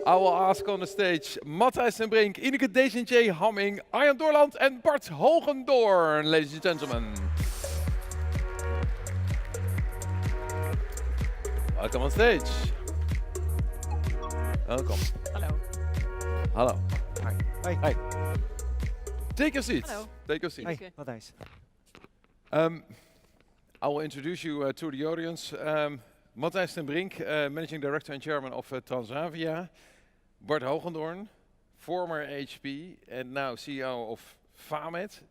I will ask on the stage Mattijs en Brink, Ineke Desentje Hamming, Arjan Doorland and Bart Hogendoorn, ladies and gentlemen. Welcome on stage. Welcome. Hello. Hello. Hi. Hi. Hi. Take your seats. Hello. Take your seats. Hi, Mattijs. I will introduce you to the audience. Mattijs ten Brink, Managing Director and Chairman of Transavia. Bart Hogendoorn, former HP and now CEO of Vamed.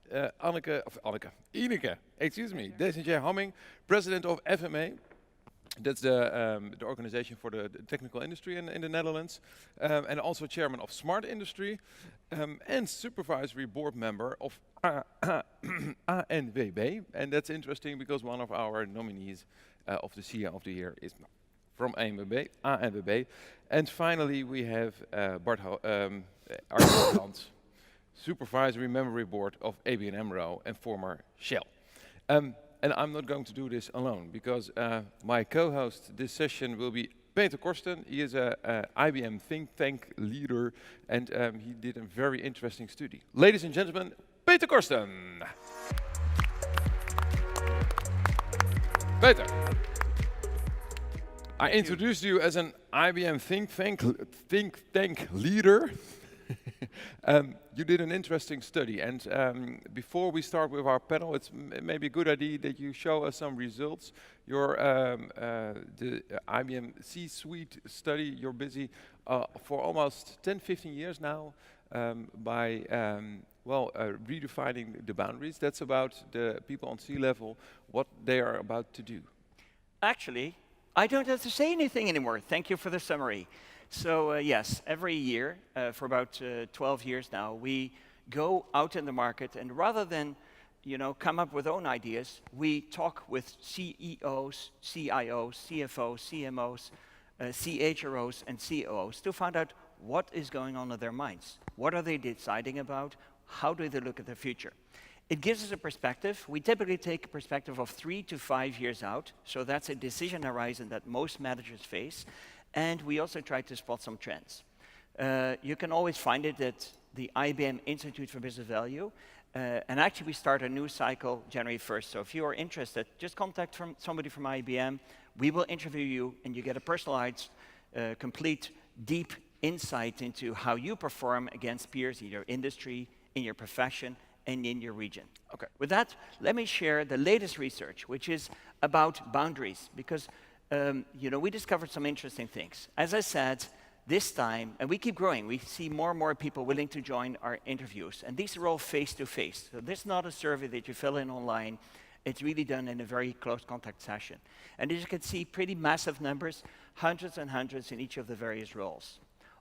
Ineke, excuse me, Desentje Hamming, President of FMA. That's the organization for the technical industry in the Netherlands. And also Chairman of Smart Industry and Supervisory Board Member of ANWB. And that's interesting because one of our nominees of the CEO of the Year is from ANWB. And finally we have Bart Hogendoorn, Supervisory Memory Board of ABN AMRO and former Shell. And I'm not going to do this alone because my co-host this session will be Peter Korsten. He is a IBM think tank leader and he did a very interesting study. Ladies and gentlemen, Peter Korsten. Peter, I introduced you as an IBM think tank leader. You did an interesting study, and before we start with our panel, it's maybe a good idea that you show us some results. Your the IBM C-suite study, you're busy for almost 10-15 years now by redefining the boundaries. That's about the people on C-level, what they are about to do. Actually, I don't have to say anything anymore. Thank you for the summary. So yes, every year, for about 12 years now, we go out in the market and rather than come up with own ideas, we talk with CEOs, CIOs, CFOs, CMOs, CHROs and COOs to find out what is going on in their minds. What are they deciding about? How do they look at the future? It gives us a perspective. We typically take a perspective of 3 to 5 years out, so that's a decision horizon that most managers face. And we also try to spot some trends. You can always find it at the IBM Institute for Business Value. And actually, we start a new cycle January 1st. So if you are interested, just contact somebody from IBM. We will interview you, and you get a personalized, complete, deep insight into how you perform against peers in your industry, in your profession, and in your region. Okay. With that, let me share the latest research, which is about boundaries, because we discovered some interesting things. As I said, this time, and we keep growing, we see more and more people willing to join our interviews. And these are all face-to-face. So this is not a survey that you fill in online. It's really done in a very close contact session. And as you can see, pretty massive numbers, hundreds and hundreds in each of the various roles.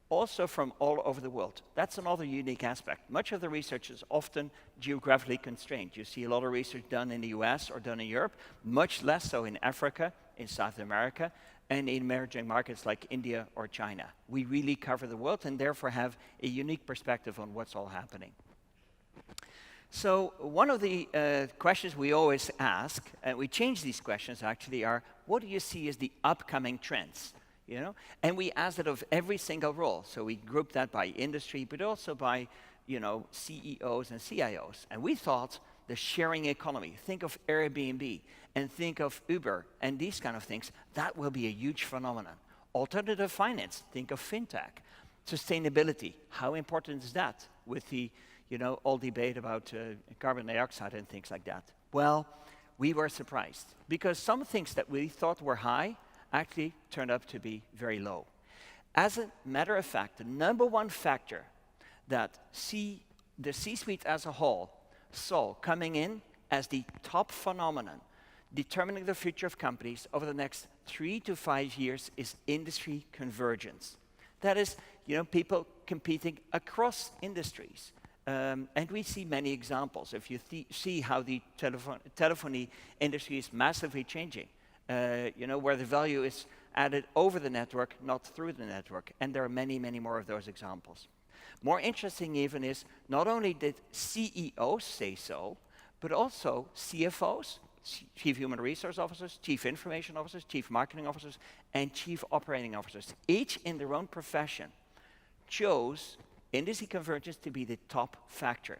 Also from all over the world. That's another unique aspect. Much of the research is often geographically constrained. You see a lot of research done in the US or done in Europe, much less so in Africa, in South America, and in emerging markets like India or China. We really cover the world and therefore have a unique perspective on what's all happening. So one of the questions we always ask, and we change these questions actually, are what do you see as the upcoming trends? And we ask that of every single role. So we group that by industry, but also by CEOs and CIOs. And we thought the sharing economy, think of Airbnb, and think of Uber, and these kind of things, that will be a huge phenomenon. Alternative finance, think of fintech. Sustainability, how important is that with the all debate about carbon dioxide and things like that? Well, we were surprised, because some things that we thought were high actually turned up to be very low. As a matter of fact, the number one factor that the C-suite as a whole saw coming in as the top phenomenon determining the future of companies over the next 3 to 5 years is industry convergence. That is, people competing across industries. And we see many examples. If you see how the telephony industry is massively changing, where the value is added over the network, not through the network. And there are many, many more of those examples. More interesting even is, not only did CEOs say so, but also CFOs, Chief Human Resource Officers, Chief Information Officers, Chief Marketing Officers, and Chief Operating Officers, each in their own profession, chose industry convergence to be the top factor.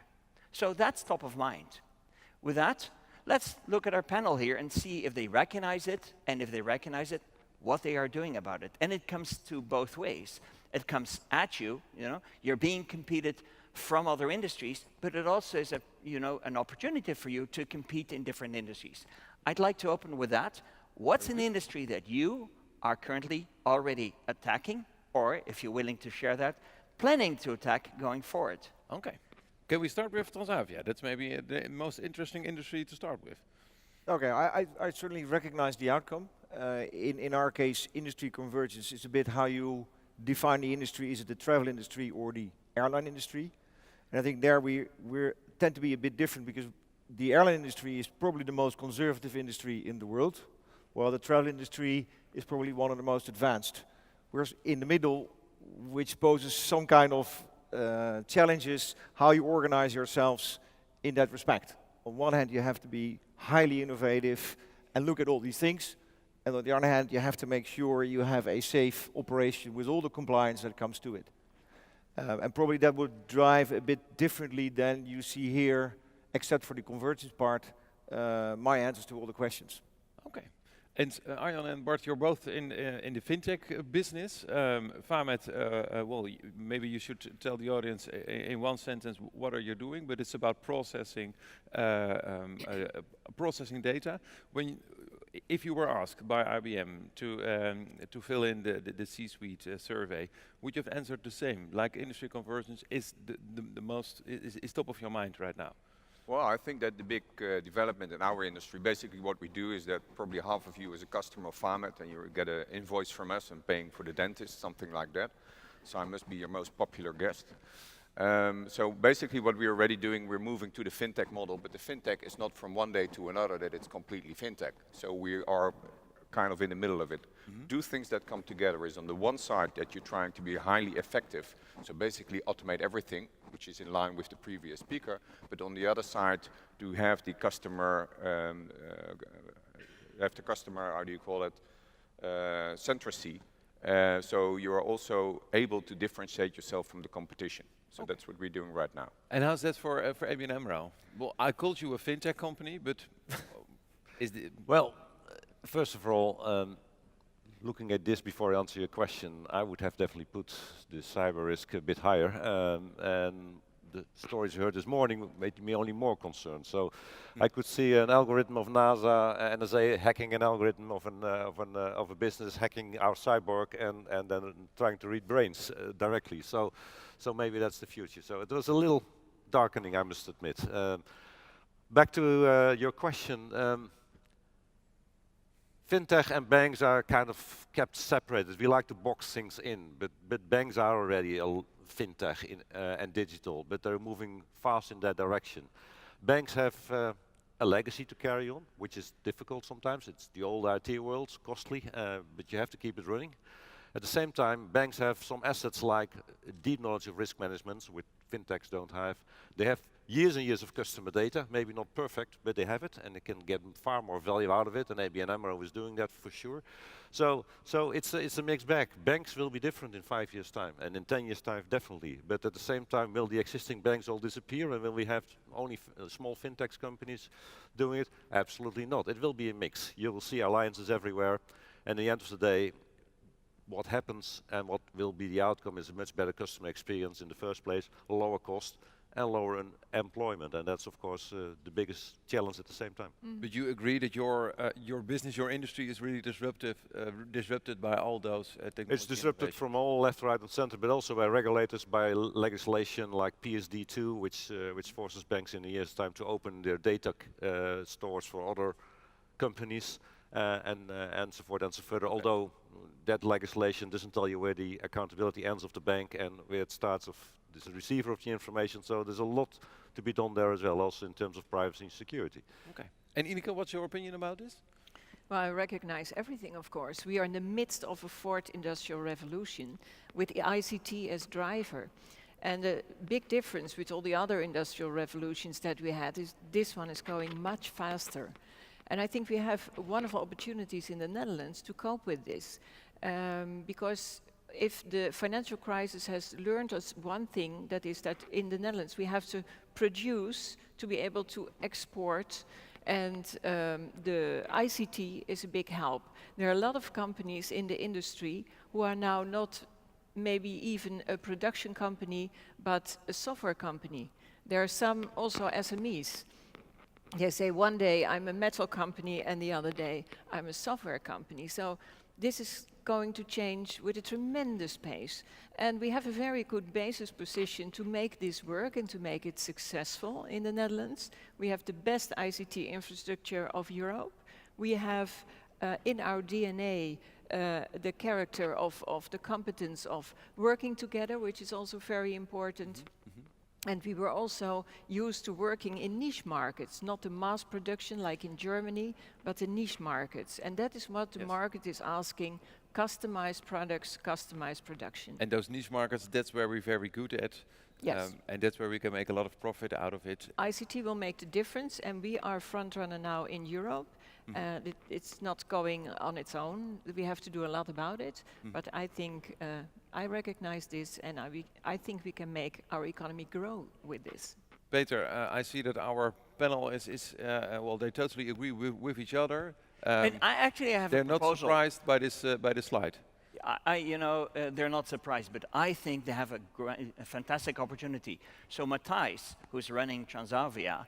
So that's top of mind. With that, let's look at our panel here and see if they recognize it, and if they recognize it, what they are doing about it. And it comes to both ways. It comes at you, you're being competed from other industries, but it also is an opportunity for you to compete in different industries. I'd like to open with that. What's an industry that you are currently already attacking, or if you're willing to share that, planning to attack going forward? Okay. Can we start with Transavia? That's maybe the most interesting industry to start with. Okay, I certainly recognize the outcome. In our case, industry convergence is a bit how you define the industry. Is it the travel industry or the airline industry? And I think there we tend to be a bit different, because the airline industry is probably the most conservative industry in the world, while the travel industry is probably one of the most advanced. Whereas in the middle, which poses some kind of challenges, how you organize yourselves in that respect. On one hand, you have to be highly innovative and look at all these things. And on the other hand, you have to make sure you have a safe operation with all the compliance that comes to it. And probably that would drive a bit differently than you see here, except for the convergence part, my answers to all the questions. Okay. And Arjan and Bart, you're both in the fintech business. Vamet, well, maybe you should tell the audience in one sentence what are you doing, but it's about processing processing data. If you were asked by IBM to fill in the C-suite survey, would you have answered the same? Like industry convergence is the most is top of your mind right now? Well, I think that the big development in our industry, basically what we do is that probably half of you is a customer of Vamet and you get an invoice from us and paying for the dentist, something like that. So I must be your most popular guest. So basically what we're already doing, we're moving to the fintech model, but the fintech is not from one day to another that it's completely fintech. So we are kind of in the middle of it. Two things that come together is on the one side that you're trying to be highly effective, so basically automate everything, which is in line with the previous speaker, but on the other side to have the customer, how do you call it, centricity. So you are also able to differentiate yourself from the competition. So that's what we're doing right now. And how's that for ABN AMRO? Well, I called you a fintech company, but is the Well, first of all, looking at this before I answer your question, I would have definitely put the cyber risk a bit higher. And the stories you heard this morning made me only more concerned. So I could see an algorithm of NASA, NSA hacking an algorithm of a business, hacking our cyborg, and then trying to read brains directly. So maybe that's the future. So it was a little darkening, I must admit. Back to your question. Fintech and banks are kind of kept separated. We like to box things in, but banks are already a fintech and digital, but they're moving fast in that direction. Banks have a legacy to carry on, which is difficult sometimes. It's the old IT world, it's costly, but you have to keep it running. At the same time, banks have some assets like deep knowledge of risk management, which fintechs don't have. They have years and years of customer data, maybe not perfect, but they have it, and they can get far more value out of it, and ABN AMRO is doing that for sure. So it's a mixed bag. Banks will be different in 5 years' time, and in 10 years' time, definitely. But at the same time, will the existing banks all disappear, and will we have only small fintech companies doing it? Absolutely not. It will be a mix. You will see alliances everywhere, and at the end of the day, what happens and what will be the outcome is a much better customer experience in the first place, lower cost, and lower employment, and that's of course the biggest challenge at the same time. But you agree that your business, your industry is really disrupted by all those technology. It's disrupted from all left, right, and center, but also by regulators, by legislation like PSD2, which forces banks in a year's time to open their data stores for other companies, and so forth and so further. Okay. Although that legislation doesn't tell you where the accountability ends of the bank and where it starts of the receiver of the information, so there's a lot to be done there as well, also in terms of privacy and security. Okay. And Ineke, what's your opinion about this? Well, I recognize everything, of course. We are in the midst of a fourth industrial revolution with the ICT as driver. And the big difference with all the other industrial revolutions that we had is this one is going much faster. And I think we have wonderful opportunities in the Netherlands to cope with this. Because if the financial crisis has learned us one thing, that is that in the Netherlands we have to produce to be able to export, and the ICT is a big help. There are a lot of companies in the industry who are now not maybe even a production company, but a software company. There are some also SMEs. They say one day I'm a metal company and the other day I'm a software company. So this is going to change with a tremendous pace. And we have a very good basis position to make this work and to make it successful in the Netherlands. We have the best ICT infrastructure of Europe. We have in our DNA the character of the competence of working together, which is also very important. And we were also used to working in niche markets, not the mass production like in Germany, but the niche markets. And that is what the market is asking: customized products, customized production. And those niche markets, that's where we're very good at. Yes. And that's where we can make a lot of profit out of it. ICT will make the difference, and we are front runner now in Europe. It's not going on its own. We have to do a lot about it. But I think I recognize this, and I think we can make our economy grow with this. Peter, I see that our panel is well, they totally agree with each other. And I actually have They're a not proposal. surprised by this slide. They're not surprised, but I think they have a fantastic opportunity. So Mattijs, who's running Transavia,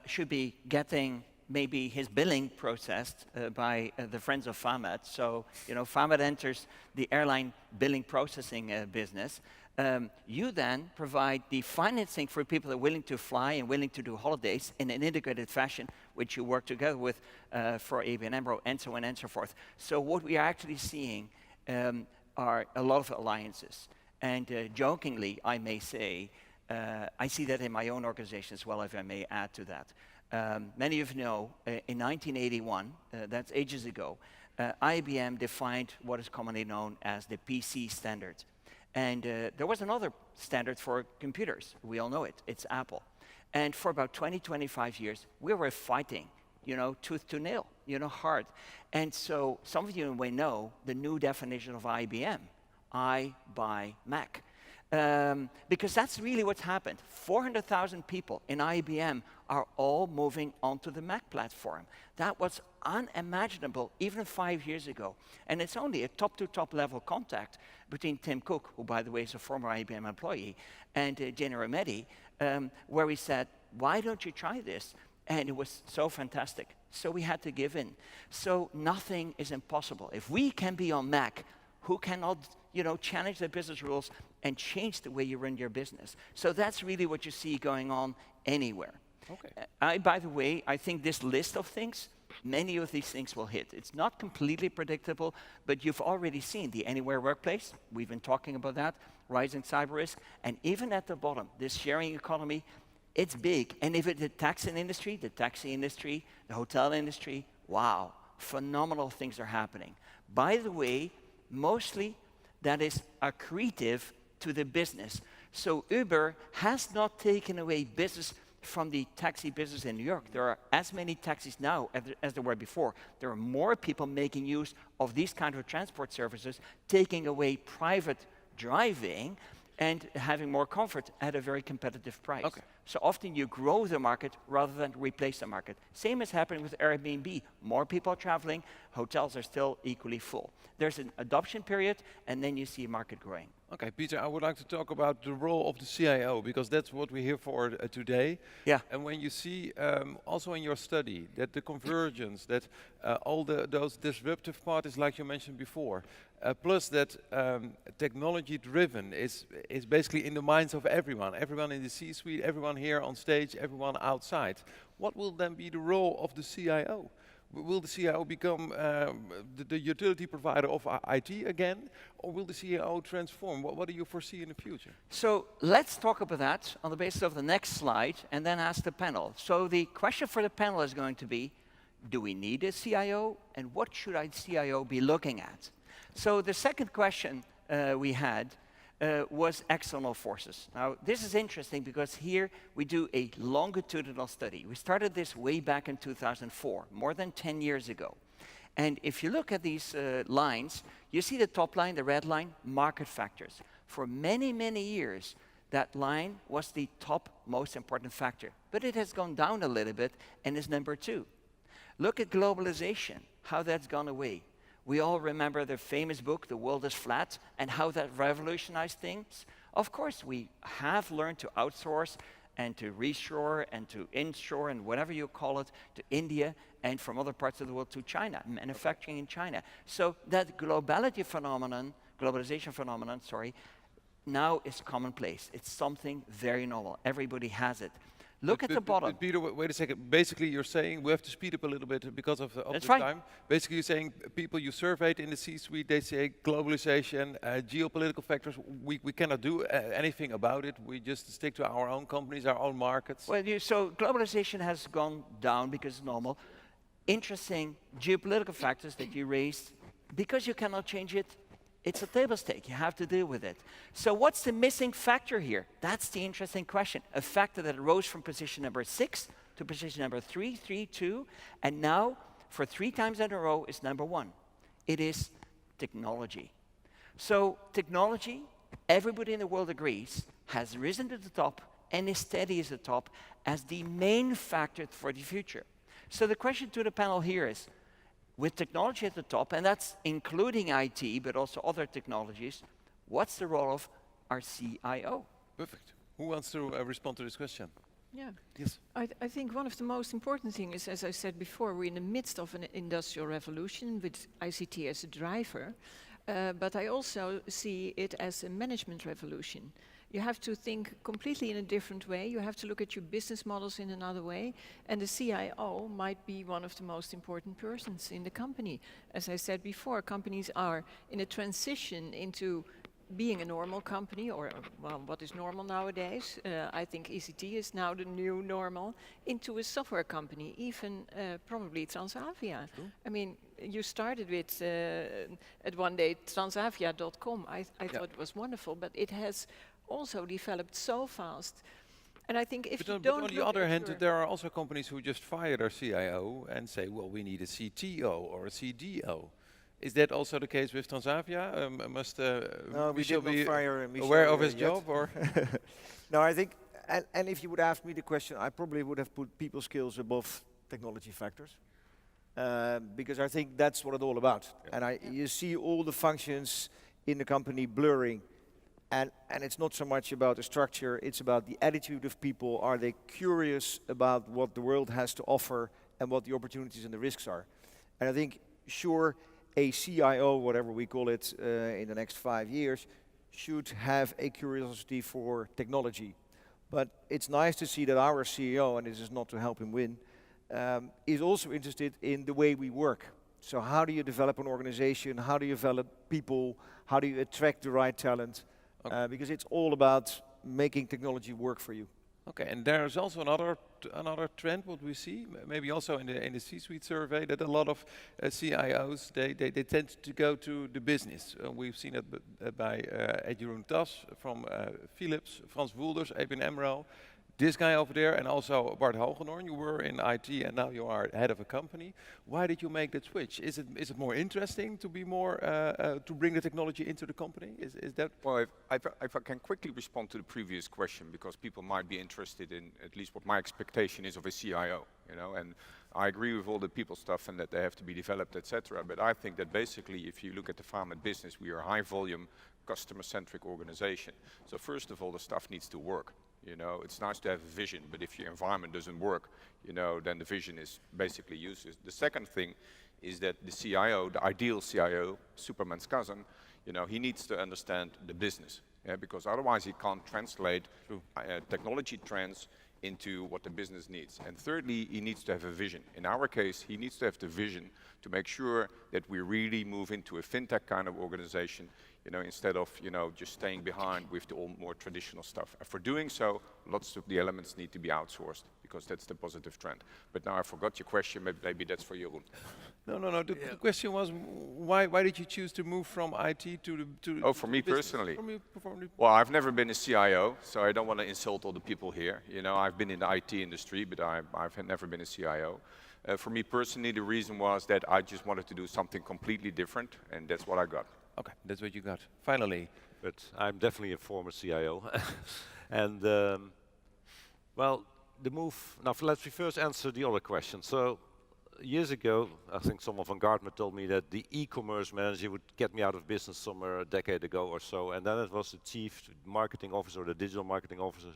should be getting maybe his billing processed by the Friends of FAMED. So, FAMED enters the airline billing processing business. You then provide the financing for people that are willing to fly and willing to do holidays in an integrated fashion, which you work together with for ABN AMRO, and so on and so forth. So what we are actually seeing are a lot of alliances. And jokingly, I may say, I see that in my own organization as well, if I may add to that. Many of you know, in 1981, that's ages ago, IBM defined what is commonly known as the PC standard. And there was another standard for computers. We all know it. It's Apple. And for about 20, 25 years, we were fighting, tooth to nail, hard. And so some of you may know the new definition of IBM, I buy Mac. Because that's really what's happened. 400,000 people in IBM are all moving onto the Mac platform. That was unimaginable even 5 years ago. And it's only a top-to-top level contact between Tim Cook, who by the way is a former IBM employee, and Gina Rometty, where we said, why don't you try this? And it was so fantastic. So we had to give in. So nothing is impossible. If we can be on Mac, who cannot, challenge the business rules and change the way you run your business? So that's really what you see going on anywhere. Okay. By the way, I think this list of things, many of these things will hit. It's not completely predictable, but you've already seen the anywhere workplace. We've been talking about that, rising cyber risk, and even at the bottom, this sharing economy, it's big. And if it's the taxi industry, the hotel industry, wow, phenomenal things are happening. By the way, mostly that is accretive to the business. So Uber has not taken away business from the taxi business in New York. There are as many taxis now as there were before. There are more people making use of these kind of transport services, taking away private driving and having more comfort at a very competitive price. Okay. So often you grow the market rather than replace the market. Same is happening with Airbnb. More people are traveling, hotels are still equally full. There's an adoption period, and then you see a market growing. Okay, Peter, I would like to talk about the role of the CIO, because that's what we're here for today. Yeah. And when you see, also in your study, that the convergence, that all those disruptive parties, like you mentioned before, plus that technology-driven is basically in the minds of everyone in the C-suite, everyone here on stage, everyone outside. What will then be the role of the CIO? Will the CIO become the utility provider of IT again, or will the CIO transform? What do you foresee in the future? So let's talk about that on the basis of the next slide, and then ask the panel. So the question for the panel is going to be, do we need a CIO, and what should a CIO be looking at? So the second question we had was external forces. Now, this is interesting because here we do a longitudinal study. We started this way back in 2004, more than 10 years ago. And if you look at these lines, you see the top line, the red line, market factors. For many, many years, that line was the top most important factor. But it has gone down a little bit and is number 2. Look at globalization, how that's gone away. We all remember the famous book, The World is Flat, and how that revolutionized things. Of course, we have learned to outsource and to reshore and to inshore and whatever you call it, to India and from other parts of the world to China, manufacturing in China. So that globalization phenomenon, now is commonplace. It's something very normal. Everybody has it. Look at the bottom. But Peter, wait a second. Basically, you're saying we have to speed up a little bit because of the That's right. time. Basically, you're saying people you surveyed in the C-suite, they say globalization, geopolitical factors, we cannot do anything about it. We just stick to our own companies, our own markets. Well, so globalization has gone down because it's normal. Interesting geopolitical factors that you raised, because you cannot change it, it's a table stake. You have to deal with it. So what's the missing factor here? That's the interesting question. A factor that rose from position number 6 to position number 3, 3, 2, and now for 3 times in a row is number 1. It is technology. So technology, everybody in the world agrees, has risen to the top and is steady as the top as the main factor for the future. So the question to the panel here is, with technology at the top, and that's including IT, but also other technologies, what's the role of our CIO? Perfect. Who wants to respond to this question? Yeah. Yes. I think one of the most important things is, as I said before, we're in the midst of an industrial revolution with ICT as a driver, but I also see it as a management revolution. You have to think completely in a different way. You have to look at your business models in another way. And the CIO might be one of the most important persons in the company. As I said before, companies are in a transition into being a normal company, or well, what is normal nowadays? I think ECT is now the new normal, into a software company, even probably Transavia. True. I mean, you started with, at one day, transavia.com. I thought it was wonderful, but it has also developed so fast. And I think if you don't but on the look other at hand, your- there are also companies who just fire their CIO and say, well, we need a CTO or a CDO. Is that also the case with Transavia? Must No, we Michel did not be fire Michel aware of his yet. job? Or No, I think, and if you would ask me the question, I probably would have put people skills above technology factors. Because I think that's what it's all about. Yeah. And you see all the functions in the company blurring. And it's not so much about the structure, it's about the attitude of people. Are they curious about what the world has to offer and what the opportunities and the risks are? And I think, sure, a CIO, whatever we call it, in the next 5 years, should have a curiosity for technology. But it's nice to see that our CEO, and this is not to help him win, is also interested in the way we work. So how do you develop an organization? How do you develop people? How do you attract the right talent? Okay. Because it's all about making technology work for you. okay, and there's also another trend what we see, maybe also in the C-suite survey, that a lot of CIOs they tend to go to the business. We've seen it by Jeroen Tas from Philips, Frans Woelders, ABN AMRO. This guy over there, and also Bart Hogendoorn, you were in IT and now you are head of a company. Why did you make that switch? Is it more interesting to be more to bring the technology into the company? Is that? Well, if I can quickly respond to the previous question, because people might be interested in at least what my expectation is of a CIO, you know, and I agree with all the people stuff and that they have to be developed, etc. But I think that basically, if you look at the pharma business, we are a high volume, customer-centric organization. So first of all, the stuff needs to work. You know, it's nice to have a vision, but if your environment doesn't work, you know, then the vision is basically useless. The second thing is that the CIO, the ideal CIO, Superman's cousin, you know, he needs to understand the business, because otherwise he can't translate technology trends into what the business needs. And thirdly, he needs to have a vision. In our case, he needs to have the vision to make sure that we really move into a fintech kind of organization, you know, instead of, you know, just staying behind with the old, more traditional stuff. And for doing so, lots of the elements need to be outsourced, because that's the positive trend. But now I forgot your question, maybe that's for Jeroen. No. The question was, why did you choose to move from IT to the Oh, for to me business? personally? For me. Well, I've never been a CIO, so I don't want to insult all the people here. You know, I've been in the IT industry, but I've never been a CIO. For me personally, the reason was that I just wanted to do something completely different, and that's what I got. Okay, that's what you got. Finally, But I'm definitely a former CIO. And well, the move, now let's first answer the other question. So years ago, I think someone from Gartner told me that the e-commerce manager would get me out of business somewhere a decade ago or so, and then it was the chief marketing officer, the digital marketing officer,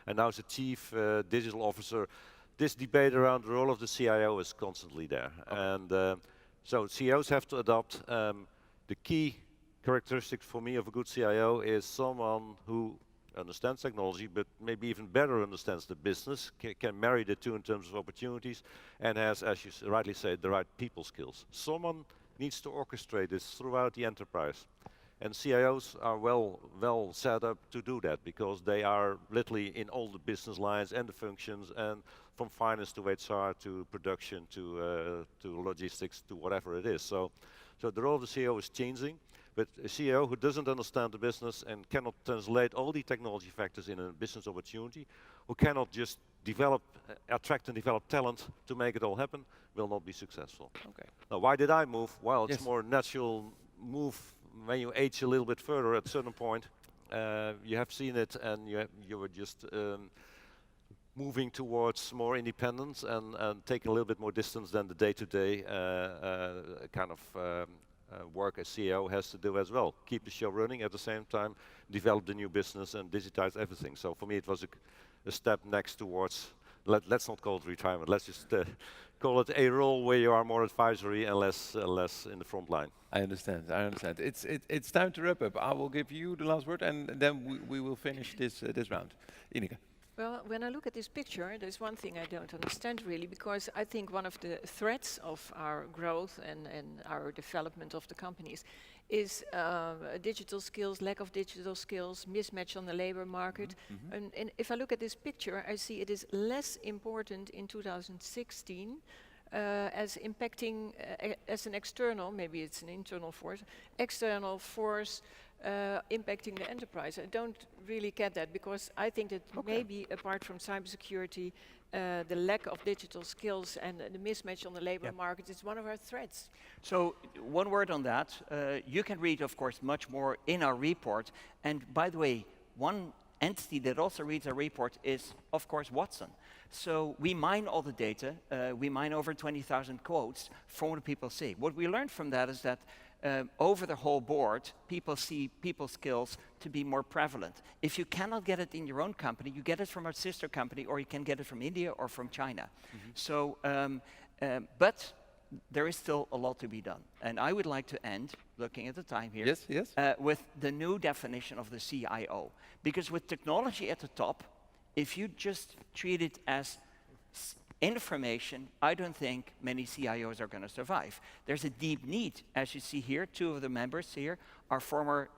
and now it's the chief digital officer. This debate around the role of the CIO is constantly there. And so CIOs have to adopt. The key characteristic for me of a good CIO is someone who understands technology, but maybe even better understands the business, can marry the two in terms of opportunities, and has, as you rightly say, the right people skills. Someone needs to orchestrate this throughout the enterprise. And CIOs are well set up to do that, because they are literally in all the business lines and the functions, and from finance to HR to production to logistics to whatever it is. So the role of the CEO is changing, but a CEO who doesn't understand the business and cannot translate all the technology factors in a business opportunity, who cannot just attract and develop talent to make it all happen, will not be successful. okay. Now, why did I move? Well, it's Yes. more natural move when you age a little bit further. At a certain point, you have seen it, and you were just moving towards more independence and taking a little bit more distance than the day-to-day kind of work a CEO has to do as well. Keep the show running at the same time, develop the new business and digitize everything. So for me it was a step next towards, let's not call it retirement, let's just call it a role where you are more advisory and less in the front line. I understand. It's time to wrap up. I will give you the last word, and then we will finish this round. Ineke. Well, when I look at this picture, there's one thing I don't understand really, because I think one of the threats of our growth and our development of the companies is digital skills, lack of digital skills, mismatch on the labor market. And if I look at this picture, I see it is less important in 2016 as impacting as an external, maybe it's an internal force, external force impacting the enterprise. I don't really get that, because I think that maybe apart from cybersecurity, the lack of digital skills and the mismatch on the labor market is one of our threats. So one word on that. You can read, of course, much more in our report. And by the way, one entity that also reads our report is, of course, Watson. So we mine all the data. We mine over 20,000 quotes from what people see. What we learned from that is that over the whole board, people see people skills to be more prevalent. If you cannot get it in your own company, you get it from a sister company, or you can get it from India or from China. So, but there is still a lot to be done. And I would like to end, looking at the time here, Yes. with the new definition of the CIO. Because with technology at the top, if you just treat it as information, I don't think many CIOs are going to survive. There's a deep need. As you see here, two of the members here are former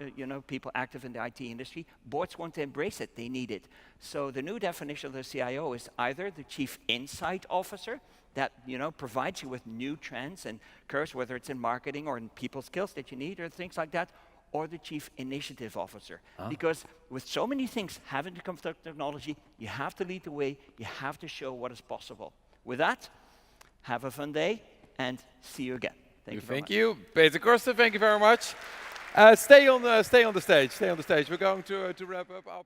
people active in the IT industry. Boards want to embrace it. They need it. So the new definition of the CIO is either the chief insight officer that provides you with new trends and curves, whether it's in marketing or in people skills that you need or things like that, or the chief initiative officer. Because with so many things having to come to technology, you have to lead the way, you have to show what is possible. With that, have a fun day and see you again. Thank you very much. Thank you. Peter Korsten, thank you very much. Stay on the stage. We're going to wrap up our